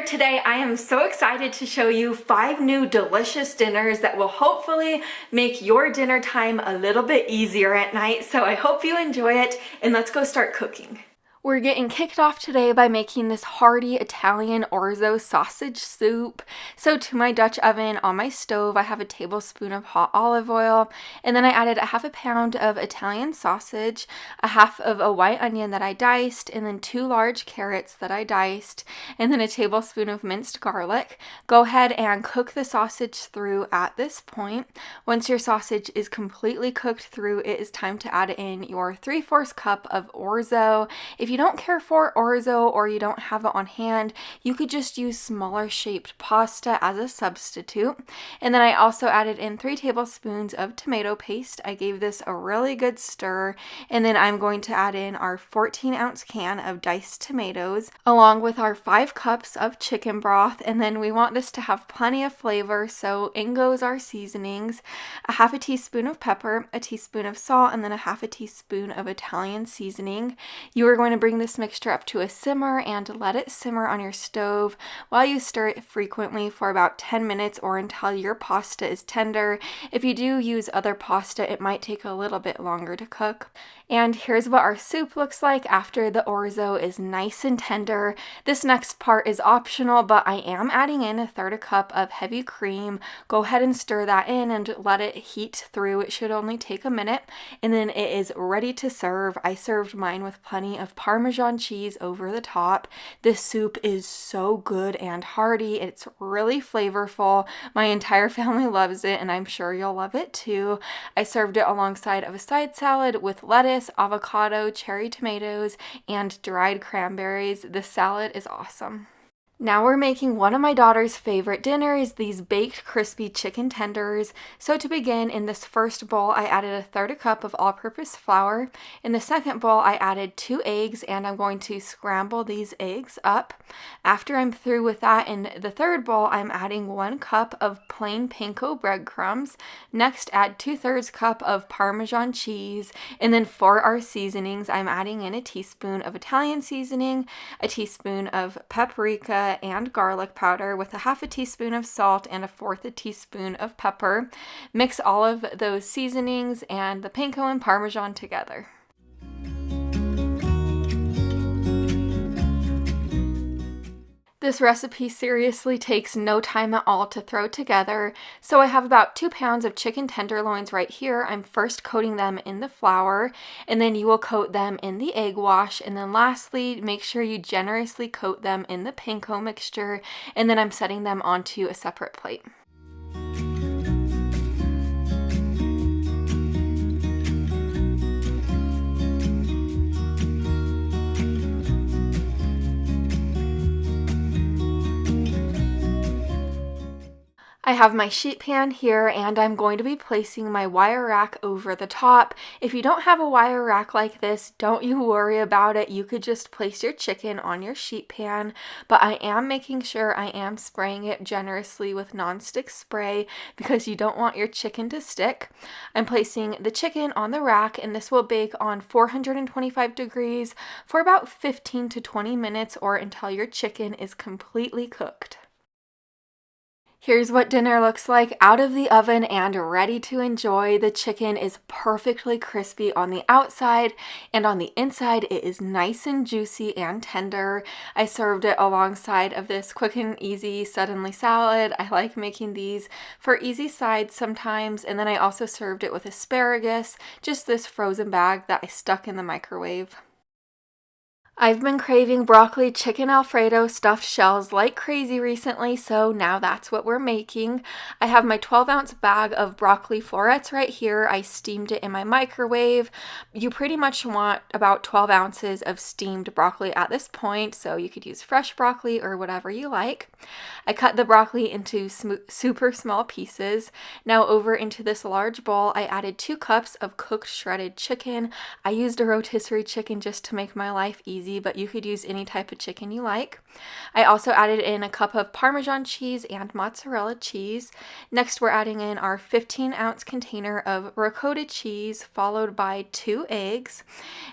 today. I am so excited to show you 5 new delicious dinners that will hopefully make your dinner time a little bit easier at night. So I hope you enjoy it, and let's go start cooking. We're getting kicked off today by making this hearty Italian Orzo sausage soup. So to my Dutch oven on my stove, I have a tablespoon of hot olive oil, and then I added a half a pound of Italian sausage, a half of a white onion that I diced, and then 2 large carrots that I diced, and then a tablespoon of minced garlic. Go ahead and cook the sausage through at this point. Once your sausage is completely cooked through, it is time to add in your 3/4 cup of Orzo. If you don't care for Orzo or you don't have it on hand, you could just use smaller shaped pasta as a substitute. And then I also added in 3 tablespoons of tomato paste. I gave this a really good stir, and then I'm going to add in our 14-ounce can of diced tomatoes along with our 5 cups of chicken broth, and then we want this to have plenty of flavor, so in goes our seasonings: a half a teaspoon of pepper, a teaspoon of salt, and then a half a teaspoon of Italian seasoning. You are going to bring this mixture up to a simmer and let it simmer on your stove while you stir it frequently for about 10 minutes or until your pasta is tender. If you do use other pasta, it might take a little bit longer to cook. And here's what our soup looks like after the Orzo is nice and tender. This next part is optional, but I am adding in 1/3 cup of heavy cream. Go ahead and stir that in and let it heat through. It should only take a minute, and then it is ready to serve. I served mine with plenty of Parmesan cheese over the top. This soup is so good and hearty. It's really flavorful. My entire family loves it, and I'm sure you'll love it too. I served it alongside of a side salad with lettuce, avocado, cherry tomatoes, and dried cranberries. The salad is awesome. Now we're making one of my daughter's favorite dinners, these baked crispy chicken tenders. So to begin, in this first bowl, I added 1/3 cup of all-purpose flour. In the second bowl, I added 2 eggs, and I'm going to scramble these eggs up. After I'm through with that, in the third bowl, I'm adding 1 cup of plain panko breadcrumbs. Next, add 2/3 cup of Parmesan cheese. And then for our seasonings, I'm adding in a teaspoon of Italian seasoning, a teaspoon of paprika, and garlic powder with a half a teaspoon of salt and 1/4 teaspoon of pepper. Mix all of those seasonings and the panko and Parmesan together. This recipe seriously takes no time at all to throw together. So I have about 2 pounds of chicken tenderloins right here. I'm first coating them in the flour, and then you will coat them in the egg wash, and then lastly, make sure you generously coat them in the panko mixture, and then I'm setting them onto a separate plate. I have my sheet pan here, and I'm going to be placing my wire rack over the top. If you don't have a wire rack like this, don't you worry about it. You could just place your chicken on your sheet pan, but I am making sure I am spraying it generously with nonstick spray because you don't want your chicken to stick. I'm placing the chicken on the rack, and this will bake on 425 degrees for about 15 to 20 minutes or until your chicken is completely cooked. Here's what dinner looks like out of the oven and ready to enjoy. The chicken is perfectly crispy on the outside, and on the inside it is nice and juicy and tender. I served it alongside of this quick and easy suddenly salad. I like making these for easy sides sometimes, and then I also served it with asparagus, just this frozen bag that I stuck in the microwave. I've been craving broccoli chicken Alfredo stuffed shells like crazy recently, so now that's what we're making. I have my 12-ounce bag of broccoli florets right here. I steamed it in my microwave. You pretty much want about 12 ounces of steamed broccoli at this point, so you could use fresh broccoli or whatever you like. I cut the broccoli into super small pieces. Now over into this large bowl, I added 2 cups of cooked shredded chicken. I used a rotisserie chicken just to make my life easy cheesy, but you could use any type of chicken you like. I also added in a cup of Parmesan cheese and mozzarella cheese. Next, we're adding in our 15-ounce container of ricotta cheese, followed by 2 eggs.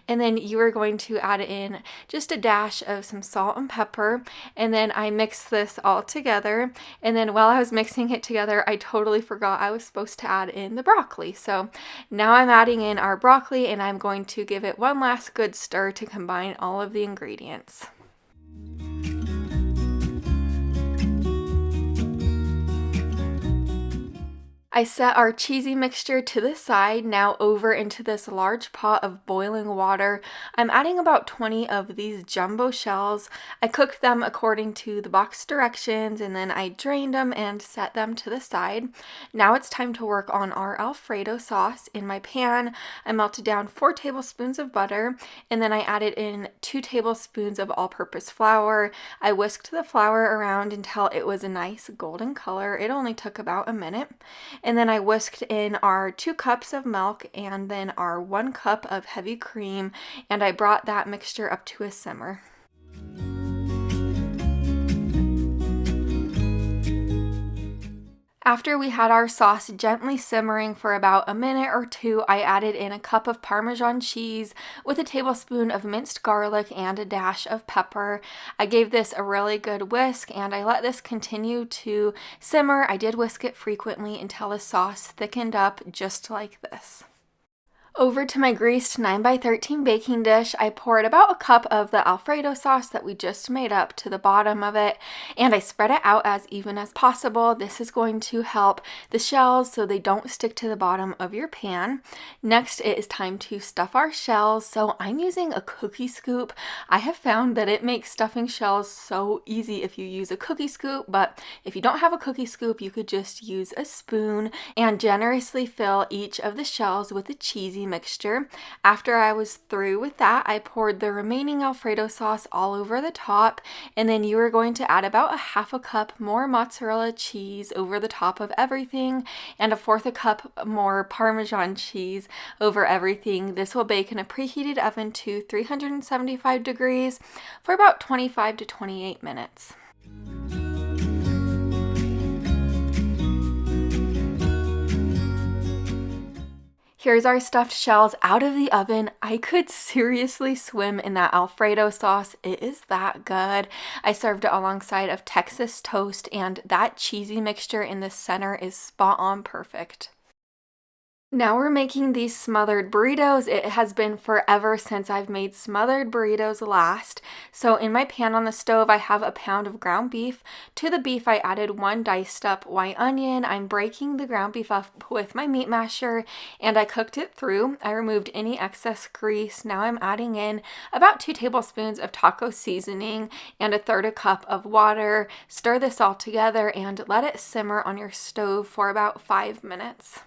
And then you are going to add in just a dash of some salt and pepper. And then I mixed this all together. And then while I was mixing it together, I totally forgot I was supposed to add in the broccoli. So now I'm adding in our broccoli, and I'm going to give it one last good stir to combine all of the ingredients. I set our cheesy mixture to the side. Now over into this large pot of boiling water, I'm adding about 20 of these jumbo shells. I cooked them according to the box directions, and then I drained them and set them to the side. Now it's time to work on our Alfredo sauce. In my pan, I melted down 4 tablespoons of butter, and then I added in 2 tablespoons of all-purpose flour. I whisked the flour around until it was a nice golden color. It only took about a minute. And then I whisked in our 2 cups of milk and then our 1 cup of heavy cream, and I brought that mixture up to a simmer. After we had our sauce gently simmering for about a minute or 2, I added in a cup of Parmesan cheese with a tablespoon of minced garlic and a dash of pepper. I gave this a really good whisk, and I let this continue to simmer. I did whisk it frequently until the sauce thickened up just like this. Over to my greased 9x13 baking dish, I poured about a cup of the Alfredo sauce that we just made up to the bottom of it, and I spread it out as even as possible. This is going to help the shells so they don't stick to the bottom of your pan. Next, it is time to stuff our shells, so I'm using a cookie scoop. I have found that it makes stuffing shells so easy if you use a cookie scoop, but if you don't have a cookie scoop, you could just use a spoon and generously fill each of the shells with a cheesy mixture. After I was through with that, I poured the remaining Alfredo sauce all over the top, and then you are going to add about a 1/2 cup more mozzarella cheese over the top of everything, and a 1/4 cup more Parmesan cheese over everything. This will bake in a preheated oven to 375 degrees for about 25 to 28 minutes. Here's our stuffed shells out of the oven. I could seriously swim in that Alfredo sauce. It is that good. I served it alongside of Texas toast, and that cheesy mixture in the center is spot on perfect. Now we're making these smothered burritos. It has been forever since I've made smothered burritos last. So in my pan on the stove, I have a pound of ground beef. To the beef, I added 1 diced up white onion. I'm breaking the ground beef up with my meat masher, and I cooked it through. I removed any excess grease. Now I'm adding in about 2 tablespoons of taco seasoning and 1/3 cup of water. Stir this all together and let it simmer on your stove for about 5 minutes.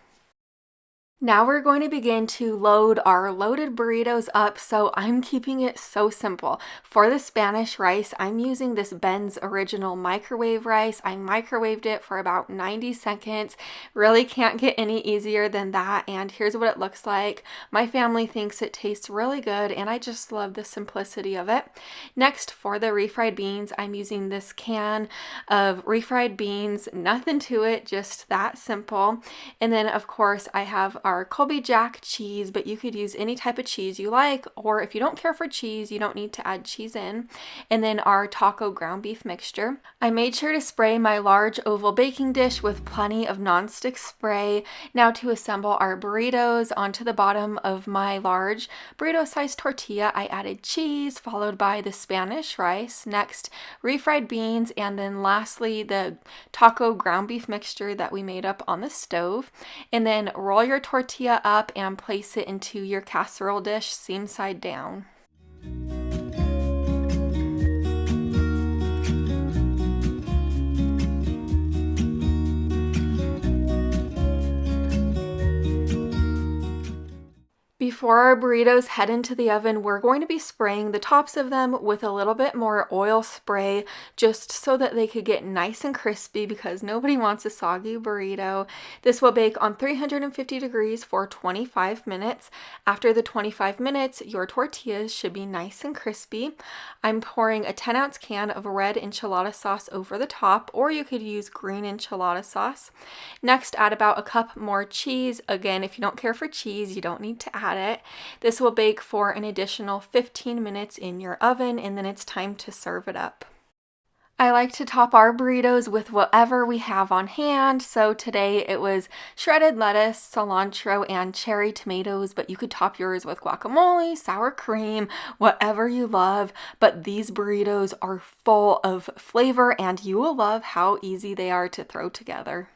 Now we're going to begin to load our loaded burritos up, so I'm keeping it so simple. For the Spanish rice, I'm using this Ben's Original microwave rice. I microwaved it for about 90 seconds. Really can't get any easier than that, and here's what it looks like. My family thinks it tastes really good, and I just love the simplicity of it. Next, for the refried beans, I'm using this can of refried beans. Nothing to it, just that simple. And then, of course, I have our Colby Jack cheese, but you could use any type of cheese you like, or if you don't care for cheese, you don't need to add cheese in. And then our taco ground beef mixture. I made sure to spray my large oval baking dish with plenty of nonstick spray. Now to assemble our burritos onto the bottom of my large burrito-sized tortilla, I added cheese, followed by the Spanish rice, next refried beans, and then lastly the taco ground beef mixture that we made up on the stove. And then roll your tortilla up and place it into your casserole dish seam side down. Before our burritos head into the oven, we're going to be spraying the tops of them with a little bit more oil spray just so that they could get nice and crispy because nobody wants a soggy burrito. This will bake on 350 degrees for 25 minutes. After the 25 minutes, your tortillas should be nice and crispy. I'm pouring a 10-ounce can of red enchilada sauce over the top, or you could use green enchilada sauce. Next, add about a cup more cheese. Again, if you don't care for cheese, you don't need to add it. This will bake for an additional 15 minutes in your oven, and then it's time to serve it up. I like to top our burritos with whatever we have on hand. So today it was shredded lettuce, cilantro, and cherry tomatoes, but you could top yours with guacamole, sour cream, whatever you love. But these burritos are full of flavor and you will love how easy they are to throw together.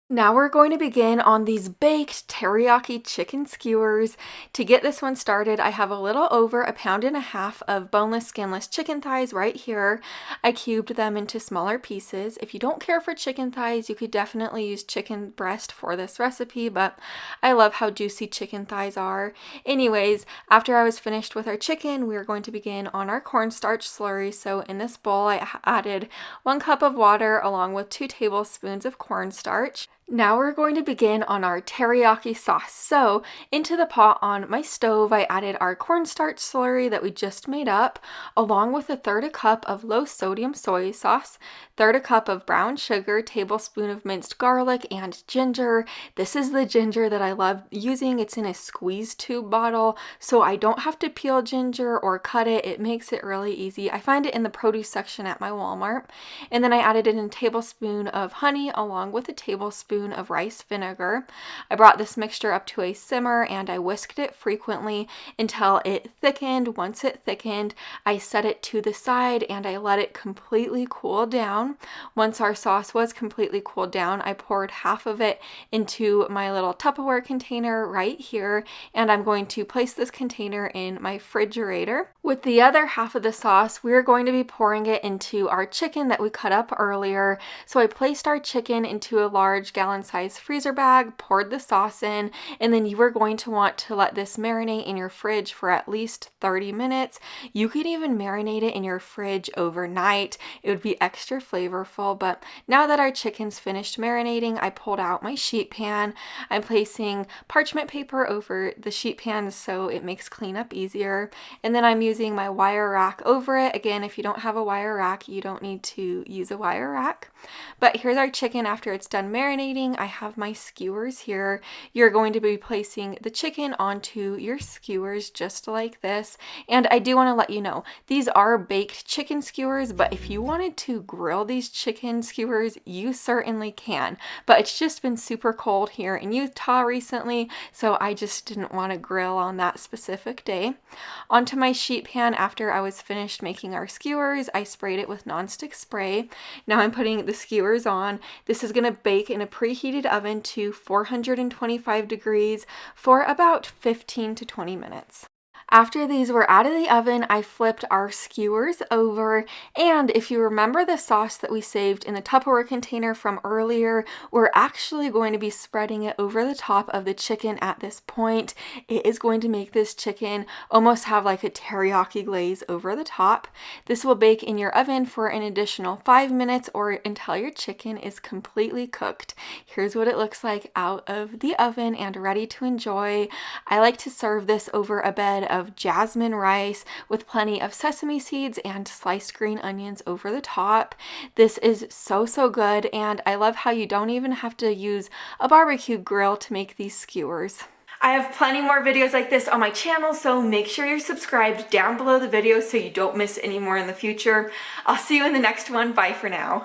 Now we're going to begin on these baked teriyaki chicken skewers. To get this one started, I have a little over 1.5 pounds of boneless, skinless chicken thighs right here. I cubed them into smaller pieces. If you don't care for chicken thighs, you could definitely use chicken breast for this recipe, but I love how juicy chicken thighs are. Anyways, after I was finished with our chicken, we are going to begin on our cornstarch slurry. So in this bowl, I added 1 cup of water along with 2 tablespoons of cornstarch. Now we're going to begin on our teriyaki sauce. So into the pot on my stove, I added our cornstarch slurry that we just made up, along with 1/3 cup of low sodium soy sauce, 1/3 cup of brown sugar, tablespoon of minced garlic, and ginger. This is the ginger that I love using. It's in a squeeze tube bottle, so I don't have to peel ginger or cut it. It makes it really easy. I find it in the produce section at my Walmart. And then I added in a tablespoon of honey along with a tablespoon of rice vinegar. I brought this mixture up to a simmer and I whisked it frequently until it thickened. Once it thickened, I set it to the side and I let it completely cool down. Once our sauce was completely cooled down, I poured half of it into my little Tupperware container right here, and I'm going to place this container in my refrigerator. With the other half of the sauce, we're going to be pouring it into our chicken that we cut up earlier. So I placed our chicken into a large gallon-sized freezer bag, poured the sauce in, and then you are going to want to let this marinate in your fridge for at least 30 minutes. You could even marinate it in your fridge overnight. It would be extra flavorful, but now that our chicken's finished marinating, I pulled out my sheet pan. I'm placing parchment paper over the sheet pan so it makes cleanup easier, and then I'm using my wire rack over it. Again, if you don't have a wire rack, you don't need to use a wire rack. But here's our chicken after it's done marinating. I have my skewers here. You're going to be placing the chicken onto your skewers just like this. And I do want to let you know, these are baked chicken skewers, but if you wanted to grill these chicken skewers, you certainly can. But it's just been super cold here in Utah recently, so I just didn't want to grill on that specific day. Onto my sheet pan, after I was finished making our skewers, I sprayed it with nonstick spray. Now I'm putting the skewers on. This is going to bake in a preheated oven to 425 degrees for about 15 to 20 minutes. After these were out of the oven, I flipped our skewers over, and if you remember the sauce that we saved in the Tupperware container from earlier, we're actually going to be spreading it over the top of the chicken at this point. It is going to make this chicken almost have like a teriyaki glaze over the top. This will bake in your oven for an additional 5 minutes or until your chicken is completely cooked. Here's what it looks like out of the oven and ready to enjoy. I like to serve this over a bed of jasmine rice with plenty of sesame seeds and sliced green onions over the top. This is so good, and I love how you don't even have to use a barbecue grill to make these skewers. I have plenty more videos like this on my channel, so make sure you're subscribed down below the video so you don't miss any more in the future. I'll see you in the next one. Bye for now.